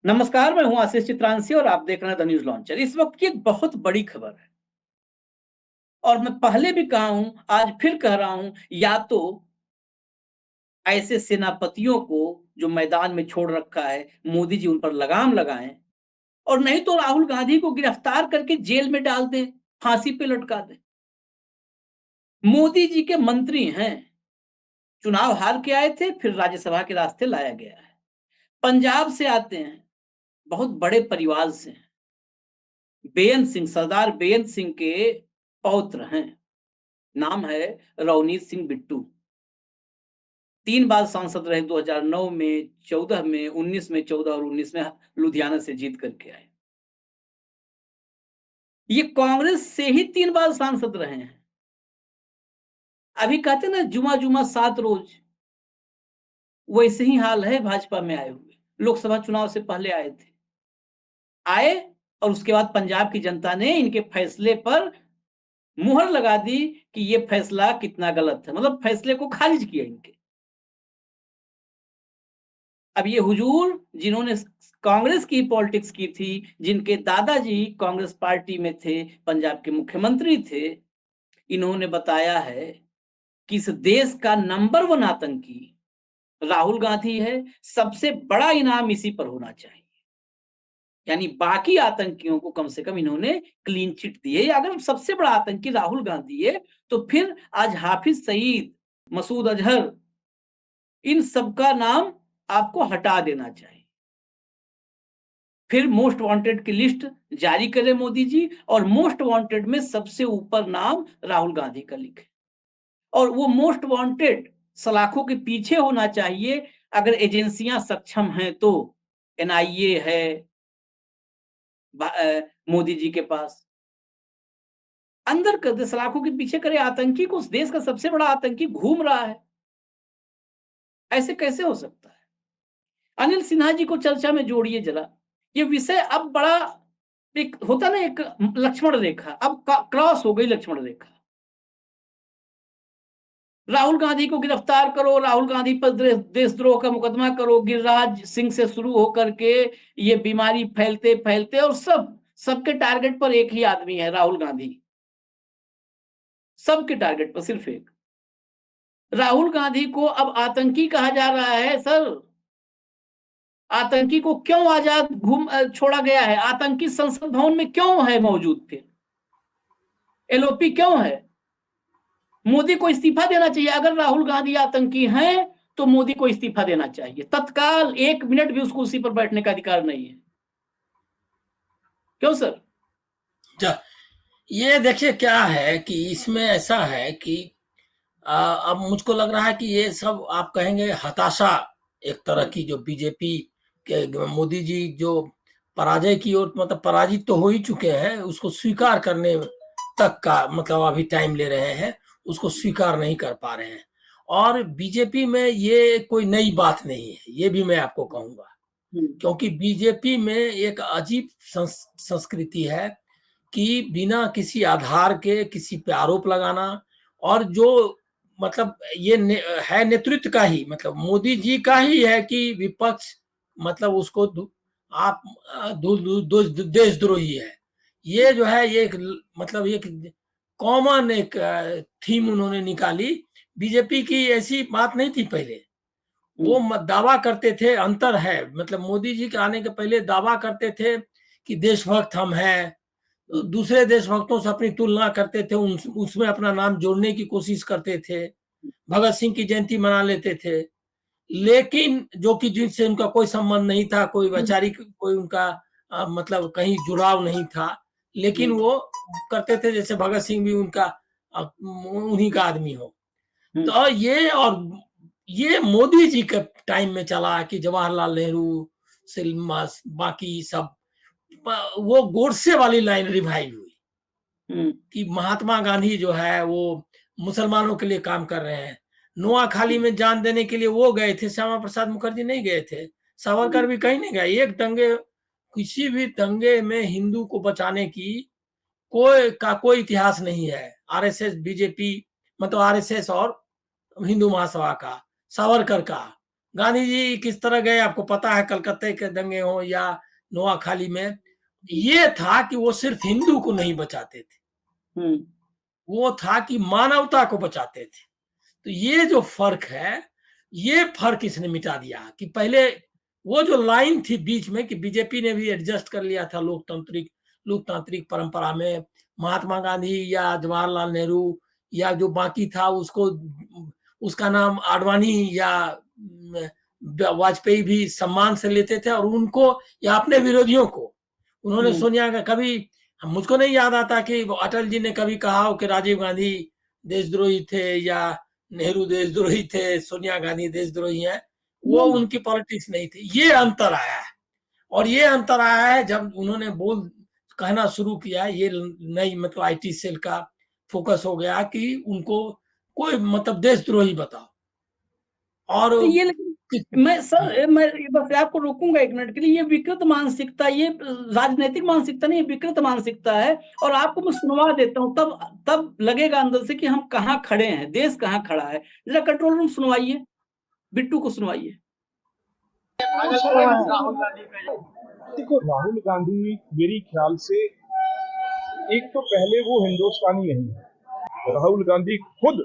नमस्कार, मैं हूं आशीष चित्रांशी और आप देख रहे हैं द न्यूज लॉन्चर। इस वक्त की एक बहुत बड़ी खबर है और मैं पहले भी कहा हूं, आज फिर कह रहा हूं, या तो ऐसे सेनापतियों को जो मैदान में छोड़ रखा है, मोदी जी उन पर लगाम लगाएं और नहीं तो राहुल गांधी को गिरफ्तार करके जेल में डाल दें, फांसी पे लटका दें। मोदी जी के मंत्री हैं, चुनाव हार के आए थे, फिर राज्यसभा के रास्ते लाया गया है। पंजाब से आते हैं, बहुत बड़े परिवार से हैं। बेअंत सिंह, सरदार बेअंत सिंह के पौत्र हैं। नाम है रवनीत सिंह बिट्टू। 3 बार सांसद रहे, 2009 में, 14 में, 19 में, 14 और 19 में लुधियाना से जीत करके आए। ये कांग्रेस से ही 3 बार सांसद रहे हैं। अभी कहते ना जुमा जुमा 7 रोज, वैसे ही हाल है भाजपा में आए हुए। लोकसभा चुनाव से पहले आए थे। आए और उसके बाद पंजाब की जनता ने इनके फैसले पर मुहर लगा दी कि ये फैसला कितना गलत है, मतलब फैसले को खारिज किया इनके। अब ये हुजूर जिन्होंने कांग्रेस की पॉलिटिक्स की थी, जिनके दादाजी कांग्रेस पार्टी में थे, पंजाब के मुख्यमंत्री थे, इन्होंने बताया है कि इस देश का नंबर 1 आतंकी राहुल गांधी है। सबसे बड़ा इनाम इसी पर होना चाहिए। यानी बाकी आतंकियों को कम से कम इन्होंने क्लीन चिट दी है। अगर सबसे बड़ा आतंकी राहुल गांधी है, तो फिर आज हाफिज सईद, मसूद अजहर, इन सबका नाम आपको हटा देना चाहिए। फिर मोस्ट वांटेड की लिस्ट जारी करें मोदी जी और मोस्ट वांटेड में सबसे ऊपर नाम राहुल गांधी का लिखें। और वो मोस्ट वांटेड सलाखों के पीछे होना चाहिए। अगर एजेंसियां सक्षम हैं तो एनआईए है मोदी जी के पास, अंदर कर दे, सलाखों के पीछे करे आतंकी को। उस देश का सबसे बड़ा आतंकी घूम रहा है, ऐसे कैसे हो सकता है? अनिल सिन्हा जी को चर्चा में जोड़िए जरा। ये विषय अब बड़ा, एक होता ना एक लक्ष्मण रेखा, अब क्रॉस हो गई लक्ष्मण रेखा। राहुल गांधी को गिरफ्तार करो, राहुल गांधी पर देशद्रोह का मुकदमा करो, गिरिराज सिंह से शुरू होकर के ये बीमारी फैलते फैलते, और सबके टारगेट पर एक ही आदमी है, राहुल गांधी। सबके टारगेट पर सिर्फ एक। राहुल गांधी को अब आतंकी कहा जा रहा है। सर, आतंकी को क्यों आजाद छोड़ा गया है? आतंकी संसद भवन में क्यों है मौजूद? फिर एलओपी क्यों है? मोदी को इस्तीफा देना चाहिए। अगर राहुल गांधी आतंकी हैं तो मोदी को इस्तीफा देना चाहिए तत्काल। 1 मिनट भी उसको उसी पर बैठने का अधिकार नहीं है। क्यों सर? ये देखिए क्या है कि इसमें ऐसा है कि अब मुझको लग रहा है कि ये सब आप कहेंगे हताशा, एक तरह की जो बीजेपी के मोदी जी जो पराजय की ओर, मतलब पराजित तो हो ही चुके हैं, उसको स्वीकार करने तक का मतलब अभी टाइम ले रहे हैं, उसको स्वीकार नहीं कर पा रहे हैं। और बीजेपी में ये कोई नई बात नहीं है, ये भी मैं आपको कहूंगा, क्योंकि बीजेपी में एक अजीब संस्कृति है कि बिना किसी आधार के किसी पे आरोप लगाना, और जो मतलब ये है नेतृत्व का ही, मतलब मोदी जी का ही है कि विपक्ष मतलब उसको आप देशद्रोही है। ये जो है ये एक मतलब एक कॉमन एक थीम उन्होंने निकाली। बीजेपी की ऐसी बात नहीं थी पहले। वो दावा करते थे, अंतर है, मतलब मोदी जी के आने के पहले दावा करते थे कि देशभक्त हम हैं, दूसरे देशभक्तों से अपनी तुलना करते थे, उसमें अपना नाम जोड़ने की कोशिश करते थे, भगत सिंह की जयंती मना लेते थे, लेकिन जो कि जिनसे उनका कोई संबंध नहीं था, कोई वैचारिक कोई उनका मतलब कहीं जुड़ाव नहीं था, लेकिन वो करते थे जैसे भगत सिंह भी उनका उन्हीं का आदमी हो। तो ये मोदी जी के टाइम में चला कि जवाहरलाल नेहरू से बाकी सब वो गोडसे वाली लाइन रिवाइव हुई कि महात्मा गांधी जो है वो मुसलमानों के लिए काम कर रहे हैं। नोआखाली में जान देने के लिए वो गए थे, श्यामा प्रसाद मुखर्जी नहीं गए थे, सावरकर भी कहीं नहीं गए। एक दंगे, किसी भी दंगे में हिंदू को बचाने की कोई इतिहास नहीं है। आरएसएस, बीजेपी, मतलब आरएसएस और हिंदू महासभा का, सावरकर का, गांधी जी किस तरह गए आपको पता है, कलकत्ते के दंगे हो या नोआखाली में, ये था कि वो सिर्फ हिंदू को नहीं बचाते थे, हम्म। वो था कि मानवता को बचाते थे। तो ये जो फर्क है, ये फर्क इसने मिटा दिया कि पहले वो जो लाइन थी बीच में कि बीजेपी ने भी एडजस्ट कर लिया था लोकतांत्रिक परंपरा में, महात्मा गांधी या जवाहरलाल नेहरू या जो बाकी था उसको, उसका नाम आडवाणी या वाजपेयी भी सम्मान से लेते थे, और उनको या अपने विरोधियों को उन्होंने, हम्म। सोनिया का कभी, मुझको नहीं याद आता कि अटल जी ने कभी कहा हो कि राजीव गांधी देशद्रोही थे या नेहरू देशद्रोही थे, सोनिया गांधी देशद्रोही है। वो नहीं। उनकी पॉलिटिक्स नहीं थी। ये अंतर आया है, और ये अंतर आया है जब उन्होंने बोल कहना शुरू किया, ये नई मतलब आईटी सेल का फोकस हो गया कि उनको कोई मतलब देशद्रोही बताओ। और तो ये, लेकिन मैं सर, मैं बस आपको रोकूंगा एक मिनट के लिए। ये विकृत मानसिकता, ये राजनीतिक मानसिकता नहीं, ये विकृत मानसिकता है। और आपको मैं सुनवा देता हूँ, तब तब लगेगा अंदर से कि हम कहाँ खड़े हैं, देश कहाँ खड़ा है। जरा कंट्रोल रूम सुनवाइए, बिट्टू को सुनवाइए। देखो, राहुल गांधी मेरी ख्याल से, एक तो पहले वो हिंदुस्तानी नहीं है। राहुल गांधी खुद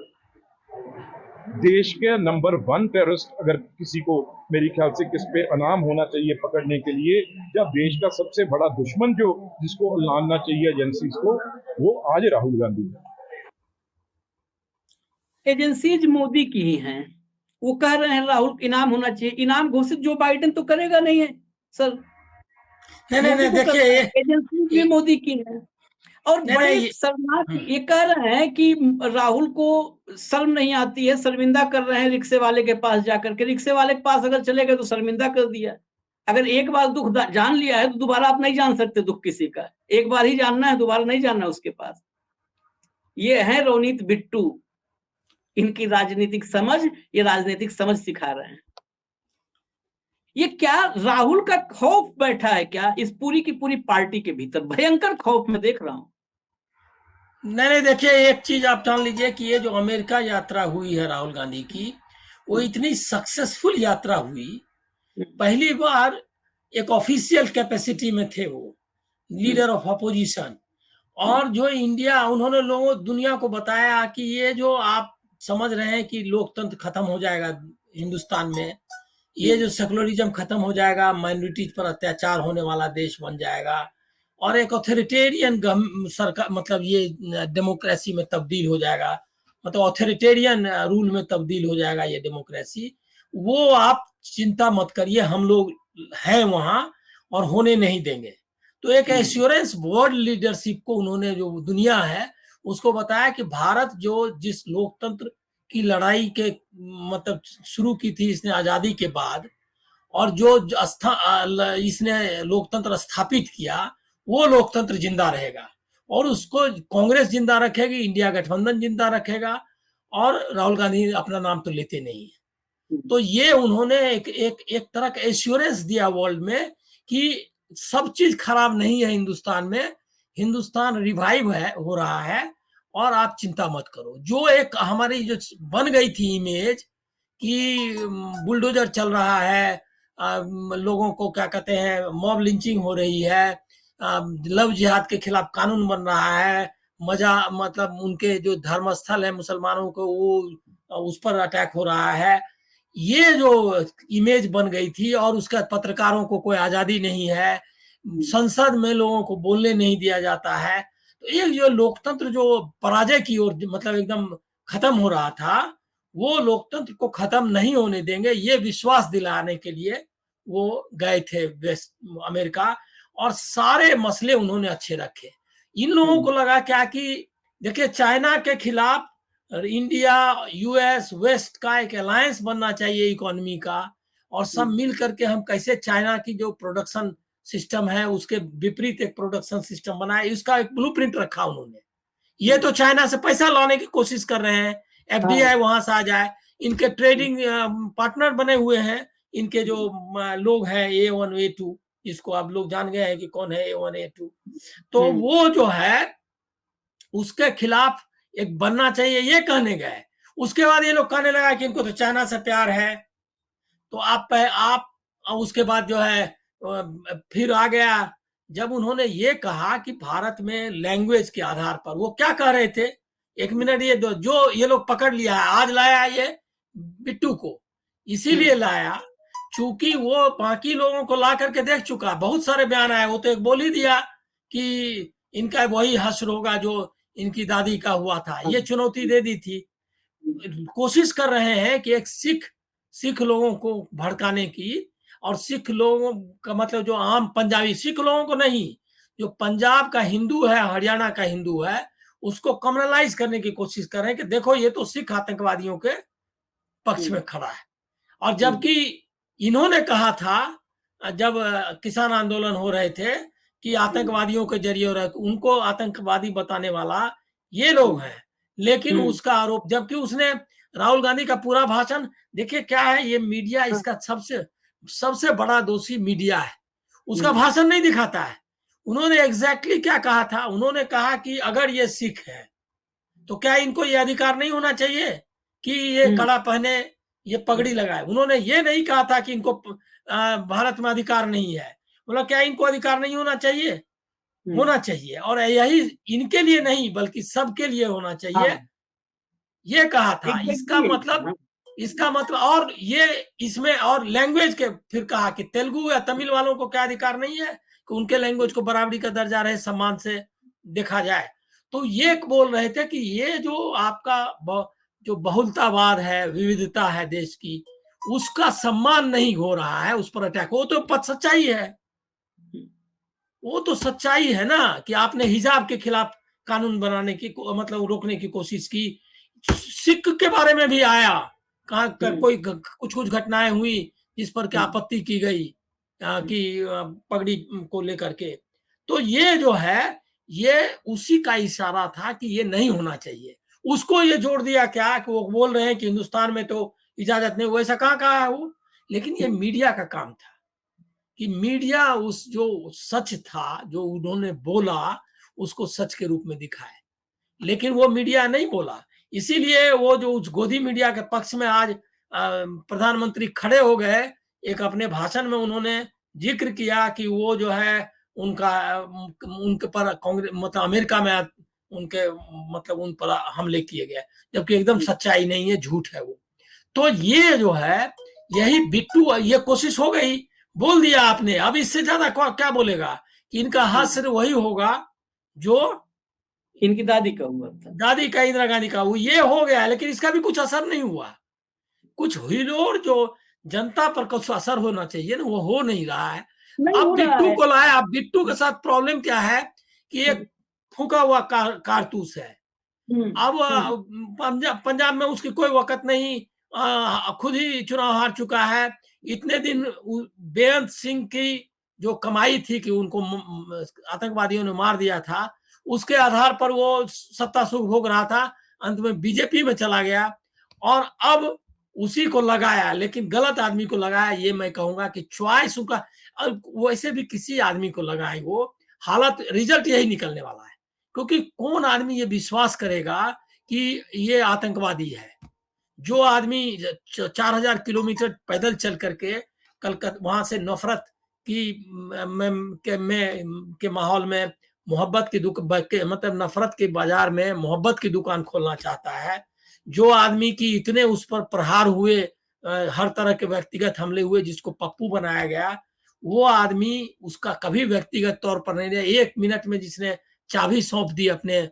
देश के नंबर 1 टेररिस्ट, अगर किसी को मेरी ख्याल से किस पे अनाम होना चाहिए पकड़ने के लिए, या देश का सबसे बड़ा दुश्मन जो जिसको लानना चाहिए एजेंसीज को, वो आज राहुल गांधी है। एजेंसीज मोदी की ही हैं। वो कह रहे हैं राहुल इनाम होना चाहिए, इनाम घोषित जो बाइडेन तो करेगा नहीं है सर, नहीं नहीं मोदी नहीं, को करना देखिए है। एजेंसीज भी मोदी की है। और नहीं बड़े नहीं, शर्मनाक ये कह रहे हैं कि राहुल को शर्म नहीं आती है, शर्मिंदा कर रहे हैं रिक्शे वाले के पास जाकर के। रिक्शे वाले के पास अगर चले गए तो शर्मिंदा कर दिया। अगर एक बार दुख जान लिया है तो दोबारा आप नहीं जान सकते दुख किसी का। एक बार ही जानना है, दोबारा नहीं जानना उसके पास। ये है रवनीत बिट्टू, इनकी राजनीतिक समझ, ये राजनीतिक समझ सिखा रहे हैं। ये क्या राहुल का खौफ बैठा है क्या इस पूरी की पूरी पार्टी के भीतर? भयंकर खौफ मैं देख रहा हूं। नहीं नहीं, देखिए एक चीज आप जान लीजिए कि ये जो अमेरिका यात्रा हुई है राहुल गांधी की, वो इतनी सक्सेसफुल यात्रा हुई। पहली बार एक ऑफिशियल कैपेसिटी में थे वो, लीडर ऑफ अपोजिशन। और जो इंडिया, उन्होंने लोगों दुनिया को बताया कि ये जो आप समझ रहे हैं कि लोकतंत्र खत्म हो जाएगा हिंदुस्तान में, ये जो सेकुलरिज्म खत्म हो जाएगा, माइनॉरिटीज पर अत्याचार होने वाला देश बन जाएगा, और एक ऑथोरिटेरियन सरकार, मतलब ये डेमोक्रेसी में तब्दील हो जाएगा, मतलब ऑथोरिटेरियन रूल में तब्दील हो जाएगा ये डेमोक्रेसी। वो आप चिंता मत करिए, हम लोग हैं वहां और होने नहीं देंगे। तो एक एश्योरेंस वर्ल्ड लीडरशिप को उन्होंने, जो दुनिया है उसको बताया कि भारत जो जिस लोकतंत्र की लड़ाई के मतलब शुरू की थी इसने आजादी के बाद, और जो इसने लोकतंत्र स्थापित किया, वो लोकतंत्र जिंदा रहेगा, और उसको कांग्रेस जिंदा रखेगी, इंडिया गठबंधन जिंदा रखेगा, और राहुल गांधी अपना नाम तो लेते नहीं है। तो ये उन्होंने एक तरह का एश्योरेंस दिया वर्ल्ड में कि सब चीज खराब नहीं है हिंदुस्तान में, हिंदुस्तान रिवाइव है, हो रहा है, और आप चिंता मत करो। जो एक हमारी जो बन गई थी इमेज कि बुलडोजर चल रहा है, लोगों को क्या कहते हैं, मॉब लिंचिंग हो रही है, लव जिहाद के खिलाफ कानून बन रहा है, मजा मतलब उनके जो धर्म स्थल है मुसलमानों को वो उस पर अटैक हो रहा है, ये जो इमेज बन गई थी, और उसका पत्रकारों को कोई आजादी नहीं है, संसद में लोगों को बोलने नहीं दिया जाता है। तो ये जो लोकतंत्र जो पराजय की ओर मतलब एकदम खत्म हो रहा था, वो लोकतंत्र को खत्म नहीं होने देंगे, ये विश्वास दिलाने के लिए वो गए थे वेस्ट अमेरिका, और सारे मसले उन्होंने अच्छे रखे। इन लोगों को लगा क्या कि देखिए चाइना के खिलाफ इंडिया, यूएस, वेस्ट का एक अलायंस बनना चाहिए इकोनॉमी का, और सब मिल करके हम कैसे चाइना की जो प्रोडक्शन सिस्टम है उसके विपरीत एक प्रोडक्शन सिस्टम बनाए, इसका एक ब्लूप्रिंट रखा उन्होंने। ये तो चाइना से पैसा लाने की कोशिश कर रहे हैं, एफडीआई वहां से आ जाए, इनके ट्रेडिंग पार्टनर बने हुए हैं, इनके जो लोग हैं A1 A2, जिसको आप लोग जान गए हैं कि कौन है A1 A2। तो वो जो है उसके खिलाफ एक बनना चाहिए, ये कहने गए। उसके बाद ये लोग कहने लगा कि इनको तो चाइना से प्यार है। तो आप उसके बाद जो है फिर आ गया जब उन्होंने ये कहा कि भारत में लैंग्वेज के आधार पर, वो क्या कह रहे थे, एक मिनट, ये जो ये लोग पकड़ लिया है, आज लाया ये बिट्टू को, इसीलिए लाया चूंकि वो बाकी लोगों को ला करके देख चुका, बहुत सारे बयान आए, वो तो एक बोल ही दिया कि इनका वही हश्र होगा जो इनकी दादी का हुआ था, ये चुनौती दे दी थी। कोशिश कर रहे हैं कि एक सिख लोगों को भड़काने की, और सिख लोगों का मतलब जो आम पंजाबी सिख लोगों को नहीं, जो पंजाब का हिंदू है, हरियाणा का हिंदू है, उसको कम्युनलाइज करने की कोशिश कर रहे हैं कि देखो ये तो सिख आतंकवादियों के पक्ष में खड़ा है। और जबकि इन्होंने कहा था जब किसान आंदोलन हो रहे थे कि आतंकवादियों के जरिए हो रहा है, उनको आतंकवादी बताने वाला ये लोग हैं, लेकिन उसका आरोप, जबकि उसने राहुल गांधी का पूरा भाषण देखिए क्या है, ये मीडिया इसका सबसे बड़ा दोषी मीडिया है, उसका भाषण नहीं दिखाता है। उन्होंने एग्जैक्टली क्या कहा था, उन्होंने कहा कि अगर ये सिख है तो क्या इनको ये अधिकार नहीं होना चाहिए कि ये कड़ा पहने, ये पगड़ी लगाए। उन्होंने ये नहीं कहा था कि इनको भारत में अधिकार नहीं है, मतलब क्या इनको अधिकार नहीं होना चाहिए, होना चाहिए, और यही इनके लिए नहीं बल्कि सबके लिए होना चाहिए, ये कहा था। इसका मतलब और ये इसमें और लैंग्वेज के फिर कहा कि तेलुगु या तमिल वालों को क्या अधिकार नहीं है कि उनके लैंग्वेज को बराबरी का दर्जा रहे, सम्मान से देखा जाए। तो ये बोल रहे थे कि ये जो आपका जो बहुलतावाद है, विविधता है देश की, उसका सम्मान नहीं हो रहा है, उस पर अटैक, वो तो सच्चाई है, वो तो सच्चाई है ना कि आपने हिजाब के खिलाफ कानून बनाने की मतलब रोकने की कोशिश की, सिख के बारे में भी आया, कहा कोई कुछ घटनाएं हुई जिस पर क्या आपत्ति की गई कि पगड़ी को लेकर के, तो ये जो है ये उसी का इशारा था कि ये नहीं होना चाहिए। उसको ये जोड़ दिया क्या कि वो बोल रहे हैं कि हिंदुस्तान में तो इजाजत नहीं, वैसा कहाँ कहा है वो, लेकिन ये मीडिया का काम था कि मीडिया उस जो सच था जो उन्होंने बोला उसको सच के रूप में दिखाए, लेकिन वो मीडिया नहीं बोला। इसीलिए वो जो उस गोदी मीडिया के पक्ष में आज प्रधानमंत्री खड़े हो गए, एक अपने भाषण में उन्होंने जिक्र किया कि वो जो है उनके पर कांग्रेस मतलब अमेरिका में उनके मतलब उन पर हमले किए गए, जबकि एकदम सच्चाई नहीं है, झूठ है वो। तो ये जो है यही बिट्टू, ये कोशिश हो गई, बोल दिया आपने, अब इससे ज्यादा क्या बोलेगा कि इनका हास्य वही होगा जो इनकी दादी का हुआ था, दादी का, इंदिरा गांधी का, वो ये हो गया, लेकिन इसका भी कुछ असर नहीं हुआ, कुछ हुई और जो जनता पर कुछ असर होना चाहिए ना वो हो नहीं रहा है। अब बिट्टू को लाया, अब बिट्टू के साथ प्रॉब्लम क्या है कि एक फूका हुआ कारतूस है। अब पंजाब में उसकी कोई वक़्त नहीं, खुद ही चुनाव हार चुका है। इतने दिन बेअंत सिंह की जो कमाई थी कि उनको आतंकवादियों ने मार दिया था, उसके आधार पर वो सत्ता सुख भोग रहा था, अंत में बीजेपी में चला गया और अब उसी को लगाया, लेकिन गलत आदमी को लगाया। ये मैं कहूंगा कि चॉइस उनका, वैसे भी किसी आदमी को लगाए वो हालत, रिजल्ट यही निकलने वाला है, क्योंकि कौन आदमी ये विश्वास करेगा कि ये आतंकवादी है। जो आदमी 4000 किलोमीटर पैदल चल करके कलकत्ता वहां से नफरत के माहौल में मोहब्बत की मतलब नफरत के बाजार में मोहब्बत की दुकान खोलना चाहता है, जो आदमी की इतने उस पर प्रहार हुए, हर तरह के व्यक्तिगत हमले हुए, जिसको पप्पू बनाया गया, वो आदमी उसका कभी व्यक्तिगत तौर पर नहीं रहा। 1 मिनट में जिसने चाबी सौंप दी अपने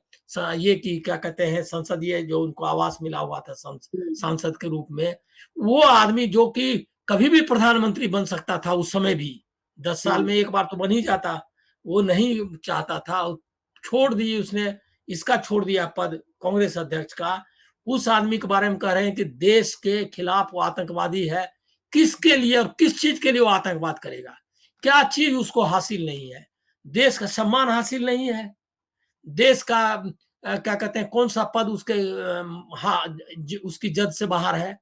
ये की क्या कहते हैं संसदीय जो उनको आवास मिला हुआ था सांसद के रूप में, वो आदमी जो कि कभी भी प्रधानमंत्री बन सकता था उस समय भी, 10 साल में एक बार तो बन ही जाता, वो नहीं चाहता था, छोड़ दी उसने, इसका छोड़ दिया पद कांग्रेस अध्यक्ष का। उस आदमी के बारे में कह रहे हैं कि देश के खिलाफ वो आतंकवादी है। किसके लिए और किस चीज के लिए वो आतंकवाद करेगा? क्या चीज उसको हासिल नहीं है? देश का सम्मान हासिल नहीं है, देश का क्या कहते हैं कौन सा पद उसके उसकी जद से बाहर है?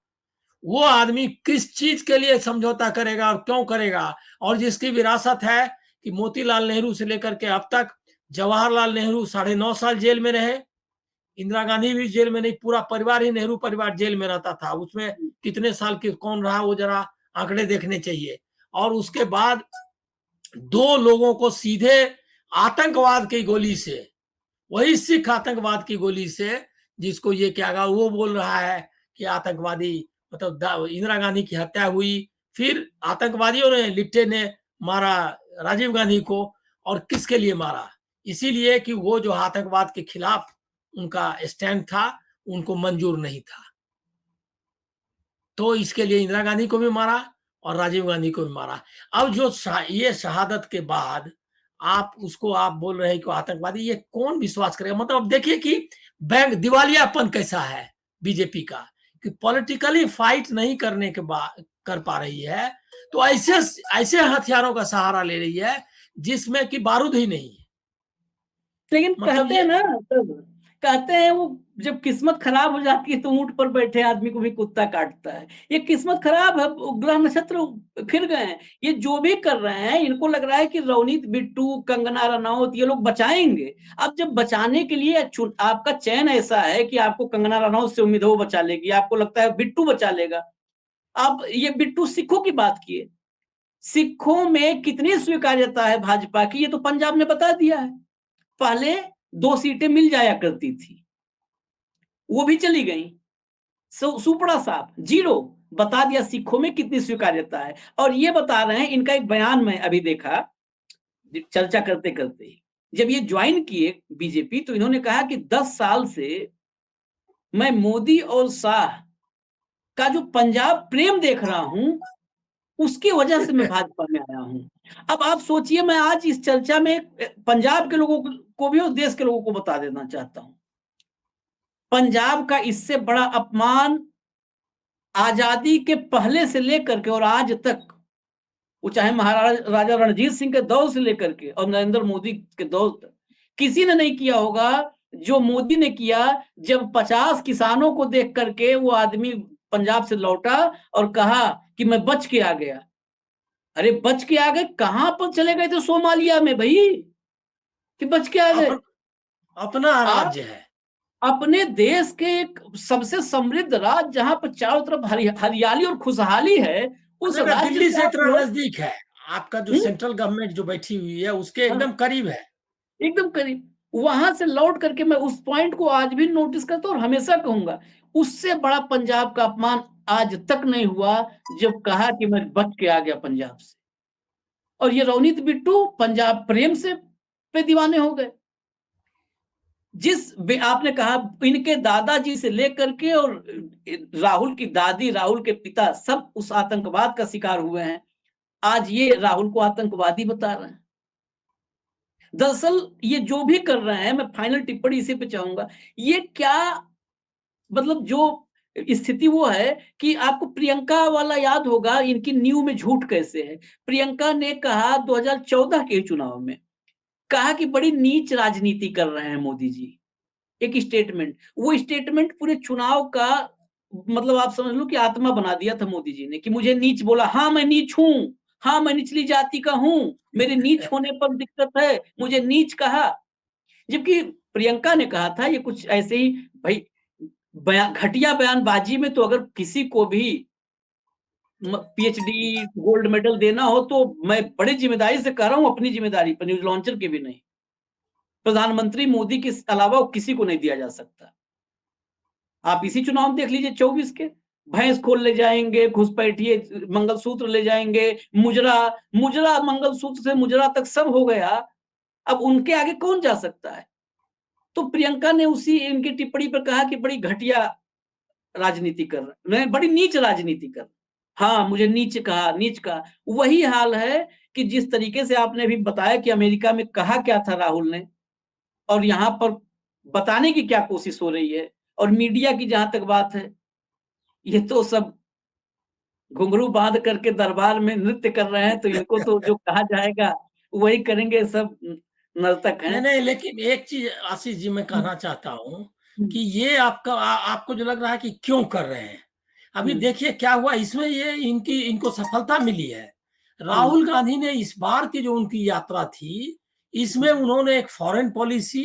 वो आदमी किस चीज के लिए समझौता करेगा और क्यों करेगा? और जिसकी विरासत है कि मोतीलाल नेहरू से लेकर के अब तक, जवाहरलाल नेहरू 9.5 साल जेल में रहे, इंदिरा गांधी भी जेल में नहीं, पूरा परिवार ही नेहरू परिवार जेल में रहता था। उसमें कितने साल के कौन रहा वो जरा आंकड़े देखने चाहिए। और उसके बाद 2 लोगों को सीधे आतंकवाद की गोली से, वही सिख आतंकवाद की गोली से, जिसको ये क्या कहा, वो बोल रहा है कि आतंकवादी, मतलब इंदिरा गांधी की हत्या हुई, फिर आतंकवादियों ने, लिट्टे ने मारा राजीव गांधी को। और किसके लिए मारा? इसीलिए कि वो जो आतंकवाद के खिलाफ उनका स्टैंड था, उनको मंजूर नहीं था। तो इसके लिए इंदिरा गांधी को भी मारा और राजीव गांधी को भी मारा। अब जो ये शहादत के बाद आप उसको आप बोल रहे हैं कि आतंकवादी, ये कौन विश्वास करेगा? मतलब अब देखिए कि बैंक दिवालियापन कैसा है बीजेपी का, कि पॉलिटिकली फाइट नहीं करने के बाद कर पा रही है, तो ऐसे ऐसे हथियारों का सहारा ले रही है जिसमें कि बारूद ही नहीं है। लेकिन मतलब कहते ये हैं ना, तब कहते हैं वो जब किस्मत खराब हो जाती है तो ऊंट पर बैठे आदमी को भी कुत्ता काटता है। ये किस्मत खराब है, ग्रह नक्षत्र फिर गए हैं। ये जो भी कर रहे हैं, इनको लग रहा है कि रवनीत बिट्टू, कंगना रनौत, ये लोग बचाएंगे। अब जब बचाने के लिए आपका चयन ऐसा है कि आपको कंगना रनौत से उम्मीद है वो बचा लेगी, आपको लगता है बिट्टू बचा लेगा। अब ये बिट्टू सिखों की बात किए, सिखों में कितनी स्वीकार्यता है भाजपा की, ये तो पंजाब में बता दिया है। पहले 2 सीटें मिल जाया करती थी, वो भी चली गई। सुपड़ा साफ, जीरो। बता दिया सिखों में कितनी स्वीकार्यता है। और ये बता रहे हैं, इनका एक बयान में अभी देखा, चर्चा करते करते ही, जब ये ज्वाइन किए बीजेपी, तो इन्होंने कहा कि 10 साल से मैं मोदी और शाह का जो पंजाब प्रेम देख रहा हूं, उसकी वजह से मैं भाजपा में आया हूं। अब आप सोचिए, मैं आज इस चर्चा में पंजाब के लोगों को भी और देश के लोगों को बता देना चाहता हूं, पंजाब का इससे बड़ा अपमान आजादी के पहले से लेकर के और आज तक, वो चाहे महाराजा राजा रणजीत सिंह के दौर से लेकर के और नरेंद्र मोदी के दौर तक, किसी ने नहीं किया होगा जो मोदी ने किया। जब 50 किसानों को देख करके वो आदमी पंजाब से लौटा और कहा कि मैं बच के आ गया। अरे बच के आ गए, कहां पर चले गए थे? सोमालिया में भाई, कि बच के आ गए। अपना आप राज्य है, अपने देश के एक सबसे समृद्ध राज्य, जहां पर चारों तरफ हरियाली और खुशहाली है, उस ना राज्य दिल्ली से से आप इतना लोग नजदीक है, आपका जो हम्म, सेंट्रल गवर्नमेंट जो बैठी हुई है उसके हाँ, एकदम करीब है। एकदम करीब। वहां से लौट करके मैं उस पॉइंट को आज भी नोटिस करता हूँ और हमेशा कहूंगा, उससे बड़ा पंजाब का अपमान आज तक नहीं हुआ जब कहा कि मैं बच के आ गया पंजाब से। और ये रवनीत बिट्टू पंजाब प्रेम से पे दीवाने हो गए। आपने कहा, इनके दादाजी से लेकर के और राहुल की दादी, राहुल के पिता, सब उस आतंकवाद का शिकार हुए हैं। आज ये राहुल को आतंकवादी बता रहे हैं। दरअसल ये जो भी कर रहे हैं, मैं फाइनल टिप्पणी इसी पे चाहूंगा, ये क्या, मतलब जो स्थिति वो है कि आपको प्रियंका वाला याद होगा, इनकी न्यू में झूठ कैसे है। प्रियंका ने कहा 2014 के चुनाव में, कहा कि बड़ी नीच राजनीति कर रहे हैं मोदी जी। एक स्टेटमेंट, वो स्टेटमेंट पूरे चुनाव का, मतलब आप समझ लो कि आत्मा बना दिया था मोदी जी ने, कि मुझे नीच बोला, हाँ मैं नीच हूं, हाँ मैं निचली जाति का हूं, मेरे नीच होने पर दिक्कत है, मुझे नीच कहा। जबकि प्रियंका ने कहा था ये कुछ ऐसे ही, भाई घटिया बयानबाजी में तो अगर किसी को भी पीएचडी गोल्ड मेडल देना हो तो मैं बड़ी जिम्मेदारी से कह रहा हूं, अपनी जिम्मेदारी पर, न्यूज लॉन्चर की भी नहीं, प्रधानमंत्री मोदी के अलावा किसी को नहीं दिया जा सकता। आप इसी चुनाव देख लीजिए 24 के, भैंस खोल ले जाएंगे, घुसपैठिए मंगलसूत्र ले जाएंगे, मुजरा मुजरा मंगलसूत्र से मुजरा तक सब हो गया। अब उनके आगे कौन जा सकता है? तो प्रियंका ने उसी इनकी टिप्पणी पर कहा कि बड़ी घटिया राजनीति कर रहा, मैं बड़ी नीच राजनीति कर, हाँ मुझे नीच कहा, नीच कहा। वही हाल है कि जिस तरीके से आपने भी बताया कि अमेरिका में कहा क्या था राहुल ने, और यहाँ पर बताने की क्या कोशिश हो रही है, और मीडिया की जहां तक बात है, ये तो सब घुंघरू बांध करके दरबार में नृत्य कर रहे हैं, तो इनको तो जो कहा जाएगा वही करेंगे, सब नर्तक नहीं हैं। नहीं, लेकिन एक चीज आशीष जी मैं कहना चाहता हूँ कि ये आपको जो लग रहा है कि क्यों कर रहे हैं, अभी हम्म, देखिए क्या हुआ इसमें, ये इनको सफलता मिली है। हम्म, राहुल गांधी ने इस बार की जो उनकी यात्रा थी, इसमें उन्होंने एक फॉरेन पॉलिसी,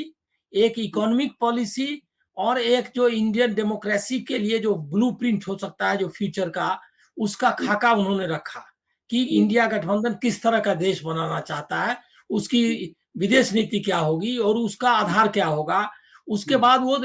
एक इकोनॉमिक पॉलिसी, और एक जो इंडियन डेमोक्रेसी के लिए जो ब्लूप्रिंट हो सकता है जो फ्यूचर का, उसका खाका उन्होंने रखा कि इंडिया गठबंधन किस तरह का देश बनाना चाहता है, उसकी विदेश नीति क्या होगी और उसका आधार क्या होगा, उसके बाद वो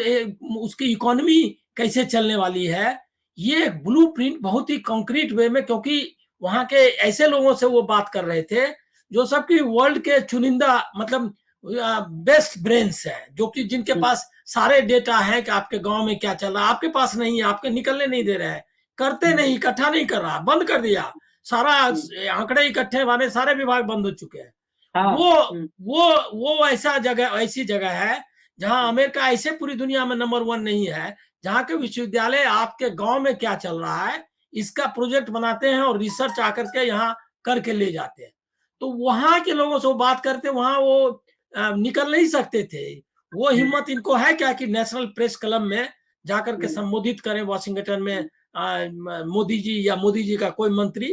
उसकी इकोनॉमी कैसे चलने वाली है। ये ब्लूप्रिंट बहुत ही कंक्रीट वे में, क्योंकि वहां के ऐसे लोगों से वो बात कर रहे थे जो सबकी वर्ल्ड के चुनिंदा मतलब बेस्ट ब्रेन्स है, जो कि जिनके पास सारे डेटा है कि आपके गांव में क्या चल रहा है, आपके पास नहीं है, आपके निकलने नहीं दे रहे हैं, करते नहीं, इकट्ठा नहीं कर रहा, बंद कर दिया सारा, आंकड़े इकट्ठे वाले सारे विभाग बंद हो चुके हैं। हाँ, वो ऐसा जगह, ऐसी जगह है जहां अमेरिका ऐसे पूरी दुनिया में नंबर 1 नहीं है, जहां के विश्वविद्यालय आपके गांव में क्या चल रहा है इसका प्रोजेक्ट बनाते हैं और रिसर्च आकर के यहाँ करके ले जाते हैं। तो वहां के लोगों से वो बात करते, वहां वो निकल नहीं सकते थे। वो हिम्मत इनको है क्या कि नेशनल प्रेस क्लब में जाकर के संबोधित करें वाशिंगटन में मोदी जी या मोदी जी का कोई मंत्री,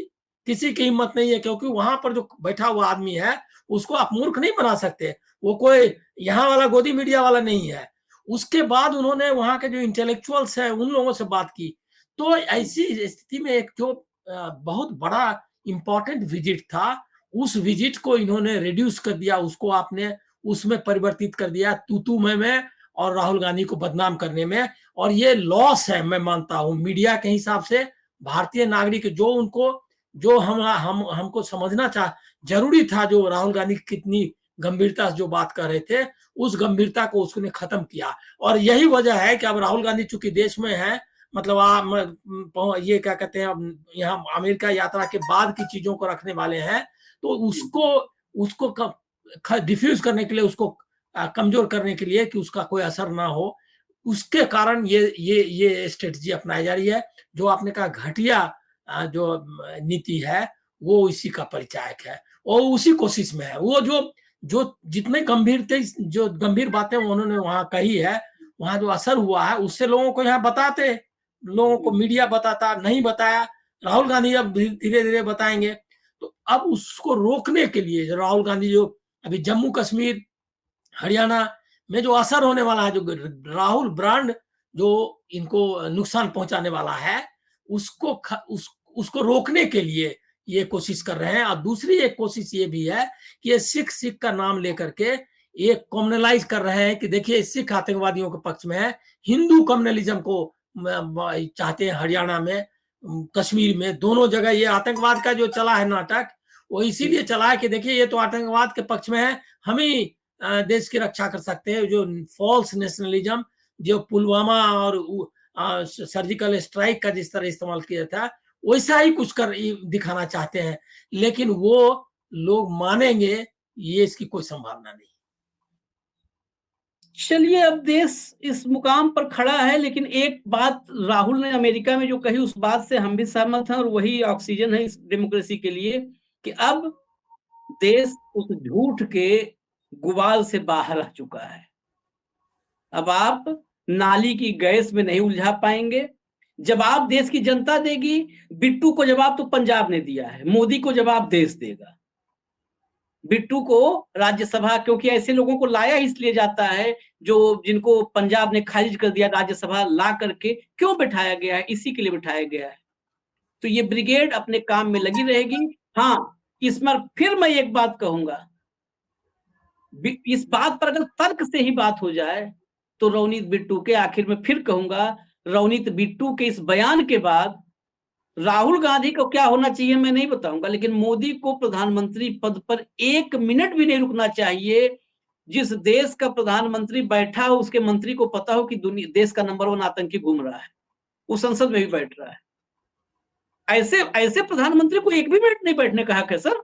किसी की हिम्मत नहीं है, क्योंकि वहां पर जो बैठा हुआ आदमी है उसको आप मूर्ख नहीं बना सकते, वो कोई यहाँ वाला गोदी मीडिया वाला नहीं है। उसके बाद उन्होंने वहां के जो इंटेलेक्चुअल्स है उन लोगों से बात की। तो ऐसी स्थिति में एक जो बहुत बड़ा इंपॉर्टेंट विजिट था, उस विजिट को इन्होंने रिड्यूस कर दिया, उसको आपने उसमें परिवर्तित कर दिया तू मैं और राहुल गांधी को बदनाम करने में। और ये लॉस है, मैं मानता हूं मीडिया के हिसाब से, भारतीय नागरिक जो उनको जो हमको समझना जरूरी था, जो राहुल गांधी कितनी गंभीरता से जो बात कर रहे थे, उस गंभीरता को उसने खत्म किया। और यही वजह है कि अब राहुल गांधी चूंकि देश में है, मतलब ये क्या कहते हैं, यहाँ अमेरिका यात्रा के बाद की चीजों को रखने वाले हैं, तो उसको डिफ्यूज करने के लिए, उसको कमजोर करने के लिए कि उसका कोई असर ना हो, उसके कारण ये स्ट्रेटजी अपनाई जा रही है। जो आपने कहा घटिया जो नीति है, वो इसी का परिचायक है और उसी कोशिश में है। वो जो जितने गंभीर बातें उन्होंने वहां कही है, वहां जो असर हुआ है उससे लोगों को यहाँ बताते, लोगों को मीडिया बताता नहीं, बताया राहुल गांधी अब धीरे धीरे बताएंगे। तो अब उसको रोकने के लिए राहुल गांधी जो अभी जम्मू कश्मीर हरियाणा में जो असर होने वाला है, जो राहुल ब्रांड जो इनको नुकसान पहुंचाने वाला है, उसको रोकने के लिए ये कोशिश कर रहे हैं। और दूसरी एक कोशिश ये भी है कि ये सिख का नाम लेकर के एक कम्युनलाइज कर रहे हैं कि देखिए सिख आतंकवादियों के पक्ष में है, हिंदू कम्युनलिज्म को चाहते हैं हरियाणा में, कश्मीर में, दोनों जगह ये आतंकवाद का जो चला है नाटक, वो इसीलिए चला है कि देखिए ये तो आतंकवाद के पक्ष में है, हम ही देश की रक्षा कर सकते हैं। जो फॉल्स नेशनलिज्म जो पुलवामा और सर्जिकल स्ट्राइक का जिस तरह इस्तेमाल किया था, वैसा ही कुछ कर दिखाना चाहते हैं, लेकिन वो लोग मानेंगे ये इसकी कोई संभावना नहीं। चलिए, अब देश इस मुकाम पर खड़ा है, लेकिन एक बात राहुल ने अमेरिका में जो कही, उस बात से हम भी सहमत हैं, और वही ऑक्सीजन है इस डेमोक्रेसी के लिए कि अब देश उस झूठ के गुबाल से बाहर आ चुका है। अब आप नाली की गैस में नहीं उलझा पाएंगे। जवाब देश की जनता देगी। बिट्टू को जवाब तो पंजाब ने दिया है, मोदी को जवाब देश देगा। बिट्टू को राज्यसभा, क्योंकि ऐसे लोगों को लाया इसलिए जाता है जो जिनको पंजाब ने खारिज कर दिया, राज्यसभा ला करके क्यों बिठाया गया है, इसी के लिए बिठाया गया है। तो ये ब्रिगेड अपने काम में लगी रहेगी। हाँ, इसमें फिर मैं एक बात कहूंगा, इस बात पर अगर तर्क से ही बात हो जाए तो रवनीत बिट्टू के, आखिर में फिर कहूंगा, रवनीत बिट्टू के इस बयान के बाद राहुल गांधी को क्या होना चाहिए मैं नहीं बताऊंगा, लेकिन मोदी को प्रधानमंत्री पद पर 1 मिनट भी नहीं रुकना चाहिए। जिस देश का प्रधानमंत्री बैठा हो, उसके मंत्री को पता हो कि दुनिया देश का नंबर 1 आतंकी घूम रहा है, वो संसद में भी बैठ रहा है। ऐसे प्रधानमंत्री को 1 भी मिनट नहीं बैठने का हक है सर।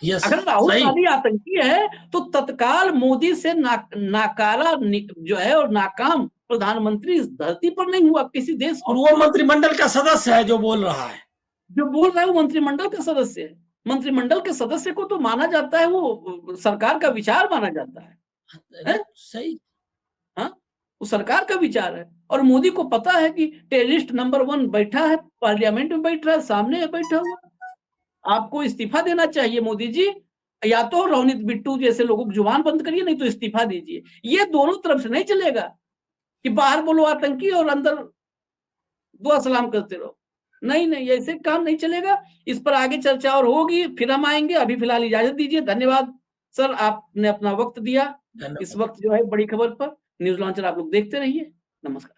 अगर राहुल गांधी आतंकी है तो तत्काल मोदी से नाकारा जो है और नाकाम प्रधानमंत्री इस धरती पर नहीं हुआ किसी देश। और वो मंत्रिमंडल का सदस्य है, जो बोल रहा है वो मंत्रिमंडल का सदस्य है। मंत्रिमंडल के सदस्य को तो माना जाता है, वो सरकार का विचार माना जाता है? सही, हाँ, वो सरकार का विचार है। और मोदी को पता है कि टेररिस्ट नंबर 1 बैठा है, पार्लियामेंट में बैठ रहा है, सामने बैठा हुआ। आपको इस्तीफा देना चाहिए मोदी जी, या तो रवनीत बिट्टू जैसे लोगों की जुबान बंद करिए, नहीं तो इस्तीफा दीजिए। ये दोनों तरफ से नहीं चलेगा कि बाहर बोलो आतंकी और अंदर दुआ सलाम करते रहो। नहीं, नहीं, ऐसे काम नहीं चलेगा। इस पर आगे चर्चा और होगी, फिर हम आएँगे। अभी फिलहाल इजाज़त दीजिए। धन्यवाद सर, आपने अपना वक़्त दिया। इस धन्यवाद। वक़्त जो है बड़ी खबर पर न्यूज़ लॉन्चर आप लोग देखते रहिए। नमस्कार।